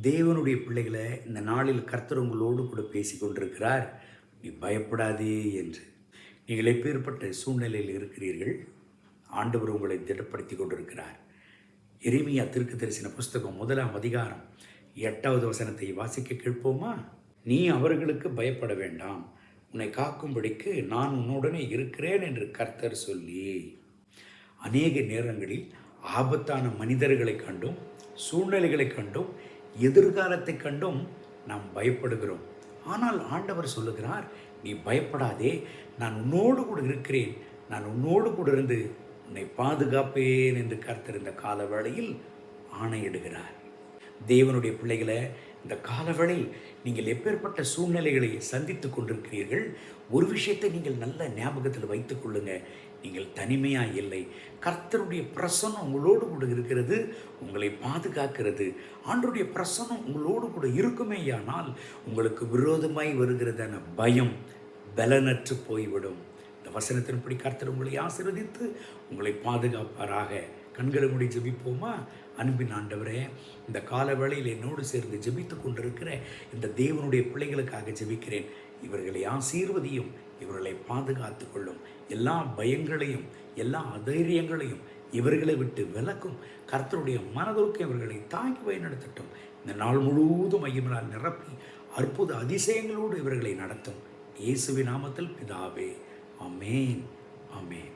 தேவனுடைய பிள்ளைகளை இந்த நாளில் கர்த்தர் உங்களோடு கூட பேசி கொண்டிருக்கிறார். நீ பயப்படாதே என்று. நீங்கள் எப்பேற்பட்ட சூழ்நிலையில் இருக்கிறீர்கள், ஆண்டவர் உங்களை திடப்படுத்தி கொண்டிருக்கிறார். எரேமியா தீர்க்கதரிசன புஸ்தகம் 1ஆம் அதிகாரம் 8வது வசனத்தை வாசிக்க கேட்போமா? நீ அவர்களுக்கு பயப்பட வேண்டாம், உன்னை காக்கும்படிக்கு நான் உன்னுடனே இருக்கிறேன் என்று கர்த்தர் சொல்லி. அநேக நேரங்களில் ஆபத்தான மனிதர்களை கண்டும் சூழ்நிலைகளை கண்டும் எதிர்காலத்தை கண்டும் நாம் பயப்படுகிறோம். ஆனால் ஆண்டவர் சொல்லுகிறார், நீ பயப்படாதே, நான் உன்னோடு கூட இருக்கிறேன், நான் உன்னோடு கூட இருந்து உன்னை பாதுகாப்பேன் என்று கர்த்தர் இந்த கால வேளையில் ஆணையிடுகிறார். தேவனுடைய பிள்ளைகளை, இந்த காலவேளையில் நீங்கள் எப்பேற்பட்ட சூழ்நிலைகளை சந்தித்து கொண்டிருக்கிறீர்கள், ஒரு விஷயத்தை நீங்கள் நல்ல ஞாபகத்தில் வைத்துக் கொள்ளுங்க. நீங்கள் தனிமையாக இல்லை. கர்த்தருடைய பிரசன்னம் உங்களோடு கூட இருக்கிறது, உங்களை பாதுகாக்கிறது. ஆண்டவருடைய பிரசன்னம் உங்களோடு கூட இருக்குமேயானால் உங்களுக்கு விரோதமாய் வருகிறதான பயம் பலனற்று போய்விடும். இந்த வசனத்தின்படி கர்த்தர் உங்களை ஆசீர்வதித்து உங்களை பாதுகாப்பாராக. கண்களை மூடி ஜெபிப்போமா? அன்பின் ஆண்டவரே, இந்த கால வேளையில் என்னோடு சேர்ந்து ஜெபித்து கொண்டிருக்கிற இந்த தேவனுடைய பிள்ளைகளுக்காக ஜெபிக்கிறேன். இவர்களை ஆசீர்வதியும், இவர்களை பாதுகாத்து கொள்ளும். எல்லா பயங்களையும் எல்லா அதைரியங்களையும் இவர்களை விட்டு விலக்கும். கர்த்தருடைய மனதோக்கு இவர்களை தாங்கி வழிநடத்தட்டும். இந்த நாள் முழுவதும் மையமினால் நிரப்பி அற்புத அதிசயங்களோடு இவர்களை நடத்தும். இயேசுவின் நாமத்தில் பிதாவே, ஆமென், ஆமென்.